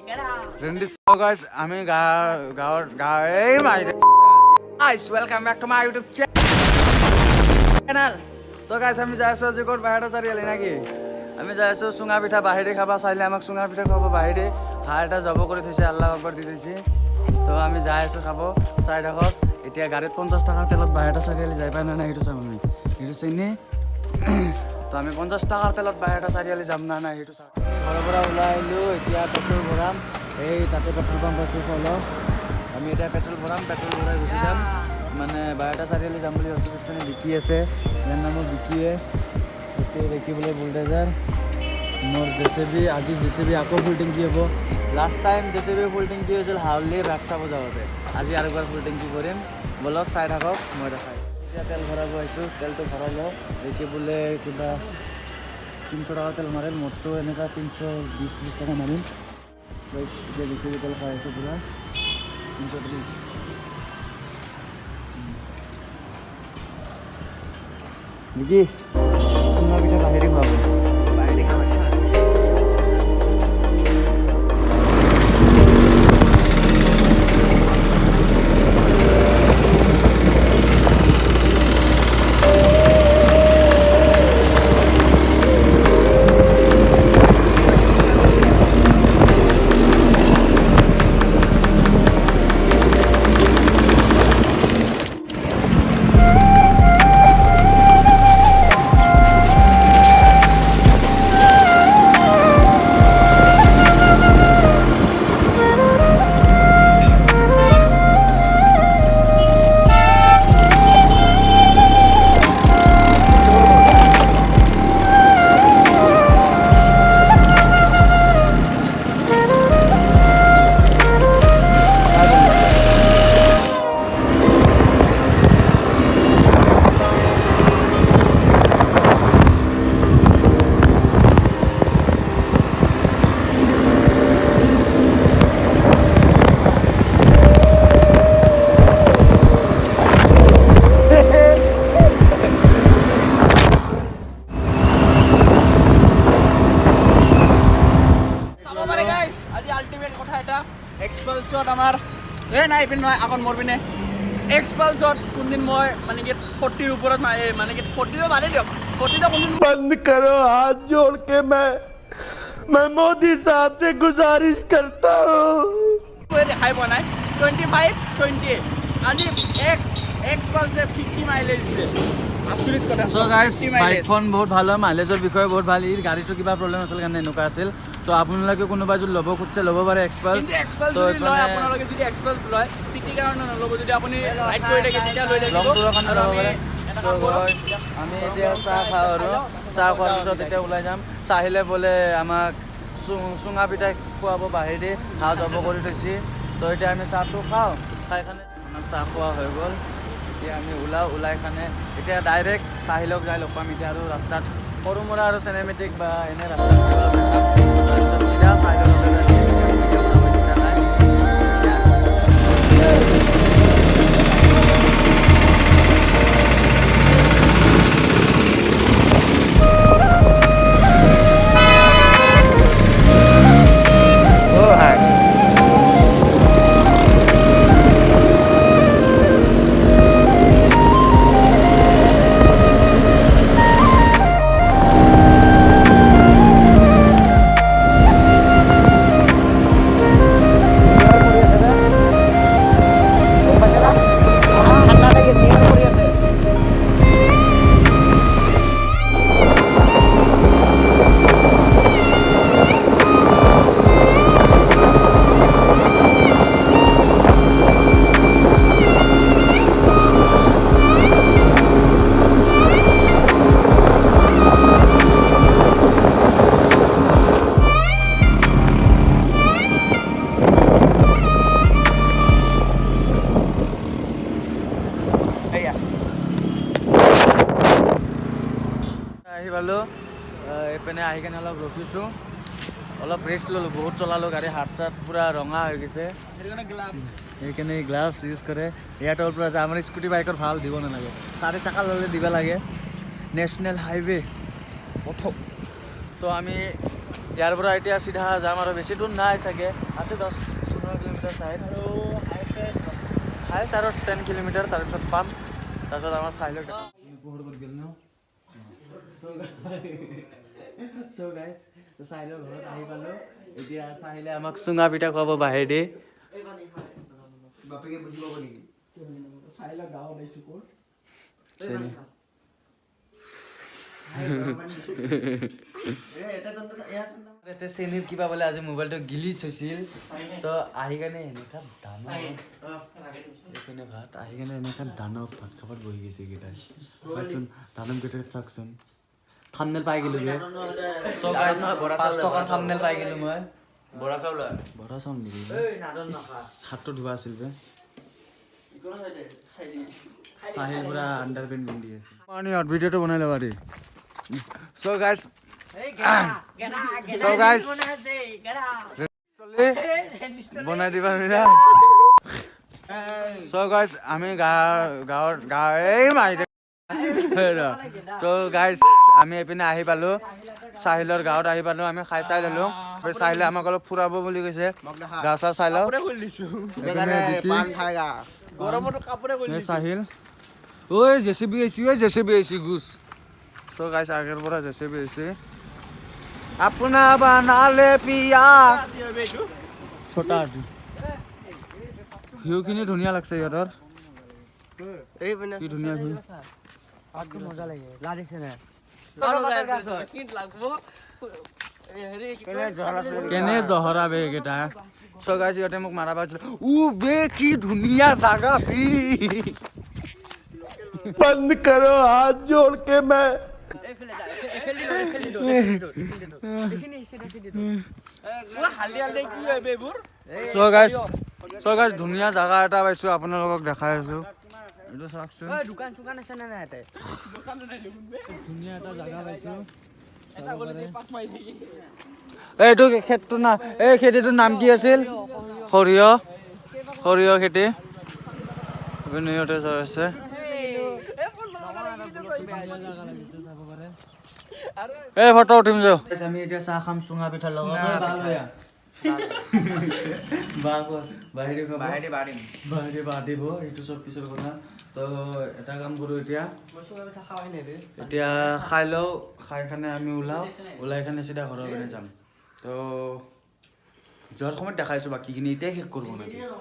Rendi so guys, আমি গাঁৱৰ এই মাই guys welcome back to my YouTube channel. তো guys আমি যাই আছো আজি ক'ত বাহিৰত চাৰিআলি নাকি আমি যাই আছো চুঙা পিঠা বাহিৰে খাবা চাইলে আমাক চুঙা পিঠা খাব বাহিৰে হাঁ এটা যাব কৰি থৈছে আল্লাহ আকবৰ দি থৈছে তো আমি যাই আছো খাব চাই থাকক এতিয়া গাড়ীত 50 টাকাৰ তেলত বাহিৰত চাৰিআলি যাই পাই না সেইটো চাম আমি সেইটো চিনি তো আমি 50 টাকাৰ তেলত বাহিৰত চাৰিআলি যাম না সেইটো চাম ঘৰৰ পৰা ওলাই আহিলো এতিয়া পেট্ৰল ভৰাম এই তাতে পেট্ৰল পাম্প আছে চলো আমি এতিয়া পেট্ৰল ভৰাই গুচি যাম মানে বাহিৰত চাৰিআলি যাম বুলি ভাবিছোঁ পিছপিনে বিকি আছে ইয়াৰ নামত বিকিয়ে এতিয়া দেখিবলৈ বুলডেজাৰ মোৰ জেচিবি আজি জেচিবি আকৌ ফুল টেংকি হ'ব লাষ্ট টাইম জেচিবি ফুল টেংকি হৈছিল হাউলি ৰাস চাব যাওঁতে আজি আৰু এবাৰ ফুল টেংকি কৰিম বলক চাই থাকক মই দেখাই এতিয়া তেল ভৰাব আহিছোঁ তেলটো ভৰাই লওঁ দেখি বোলে কিবা 300 টাকা তেল মাৰিল মোৰটো এনেকুৱা 320 টাকা মাৰিম এতিয়া জেচিবি তেল খাই আছোঁ পুৰা 330 Niki, semua bisa bahirin babu. Bahirin apa? এক্সপালছত আমাৰ নাই পিনে নহয় আগত মোৰ পিনে এক্সপালছত কোনদিন মই মানে কি 40 ওপৰত মানে কি 40 তো মাৰি দিয়ক 40 তো কোনদিন बंद करो हाथ जोड़ के मैं मोदी साहब से गुजारिश करता हूँ দেখাই পোৱা নাই 25 28 আজি এক্সপালছে 50 মাইলেজ দিছে আচৰিত কথা সো গাইস বাইকখন বহুত ভাল হয় মাইলেজৰ বিষয়ে বহুত ভাল ই গাড়ীটো কিবা প্ৰবলেম আছিল কাৰণে এনেকুৱা আছিল তো আপোনালোকে কোনোবা যদি ল'ব খুজিছে ল'ব পাৰে এক্সপালছ তো আপোনালোকে যদি এক্সপালছ লয় সিটি কাৰণে নল'ব যদি আপুনি ৰাইড কৰি থাকে তেতিয়া লৈ থাকিব লং টুৰৰ কাৰণে ল'ব পাৰে সো আমি এতিয়া চাহ খাওঁ আৰু চাহ খোৱাৰ পিছত এতিয়া ওলাই যাম চাহিলে বোলে আমাক চুঙা পিঠা খুৱাব বাহিৰে হাঁহ জব কৰি থৈছে তো এতিয়া আমি চাহটো খাওঁ খাই খানে আমাৰ চাহ খোৱা হৈ গ'ল এতিয়া আমি ওলাই খানে এতিয়া ডাইৰেক্ট চাহিলক যাই লগ পাম এতিয়া আৰু ৰাস্তাত সৰু মুৰা আৰু চিনেমেটিক বা এনে ৰাস্তাত তাৰপিছত চিধা চাহিলক ইচ্ছা নাই পালোঁ এইপিনে আহি কেনে অলপ ৰখিছোঁ অলপ ৰেষ্ট ল'লোঁ বহুত চলালোঁ গাড়ী হাত চাত পূৰা ৰঙা হৈ গৈছে সেইকাৰণে গ্লাভছ ইউজ কৰে ইয়াত পৰা যে আমাৰ স্কুটি বাইকৰ ভাল দিব নালাগে 4 চাকা ল'লে দিব লাগে নেশ্যনেল হাইৱে প্ৰথম তো আমি ইয়াৰ পৰা এতিয়া চিধা যাম আৰু বেছি দূৰ নাই চাগে আছে 10-15 কিলোমিটাৰ চাইড আৰু হাইষ্ট আৰু 10 কিলোমিটাৰ তাৰপিছত পাম তাৰপিছত আমাৰ চাইলত So guys, চাইলৰ ঘৰত আহি পালো এতিয়া চাইলে আমাক চুঙা পিঠা খুৱাব বাহিৰে বাপেকে বুজি পাব নেকি চাইলৰ গাঁৱত আহিছো ক'ত এটা চেনিৰ কিবা বোলে আজি মোবাইলটো গিলিচ হৈছিল তো আহি কেনে এনেকা দানৱ এইপিনে ভাত আহি কেনে এনেকা দানৱ ভাত খাবাত বহি গৈছে কেইটাই দানৱ কেইটাক চাওকচোন থাম্বনেল পাই গেলো বে সো গাইস 5 টকাৰ থাম্বনেল পাই গেলো মই বৰা চাউল নেকি হাতটো ধোৱা আছিল বে চাহিল পুৰা আন্ডাৰপেন্ট পিন্ধি আছে পানী হট ভিডিওটো বনাই লবা দে সো গাইস বনাই দিবা মিৰা সো গাইস আমি গাঁৱৰ এই মাৰি তো গাইস আমি এপিনে আহি পালো চাহিলৰ গাঁৱত আহি পালো আমি খাই চাই ললো চাহিলে আমাক অলপ ফুৰাব বুলি কৈছে গাঁও চাই লওঁ চাহিল ঐ জেচিবি আহিছি গুছ সো গাইস আগৰ পৰা জেচিবি আহিছে अपना बना ले पिया छोटा ভিউ খিনি ধুনীয়া লাগছে ইহঁতৰ কি ধুনীয়া ভিউ আটো মজা লাগে লাগিছে না কেনে জহৰা বে কেটা সো গাইস ইহঁতে মোক মাৰা পাইছিল উ বে কি ধুনীয়া জাগা বি बंद करो हाथ जोड़ के मैं So guys ধুনীয়া জাগা এটা পাইছো আপোনালোকক দেখাই আছো এইটো চাওকচোন দোকান চোকান আছে না ইয়াতে ধুনীয়া এটা জাগা পাইছো এইটো খেতটো না এই খেতিটোৰ নাম কি আছিল সৰিয়হ খেতি বিনিয়তে আছে এই ফটো উঠিম যাও আমি এতিয়া চাহ খাম চুঙা পিঠা লগত বাহিৰে বাঢ়িব এইটো চব পিছৰ কথা তো এটা কাম কৰোঁ এতিয়া খাই লওঁ খাই খানে আমি ওলাই খানে চিধা ঘৰৰ পিনে যাম তো যোৱাৰ সময়ত দেখাইছোঁ বাকীখিনি এতিয়াই শেষ কৰিব নেকি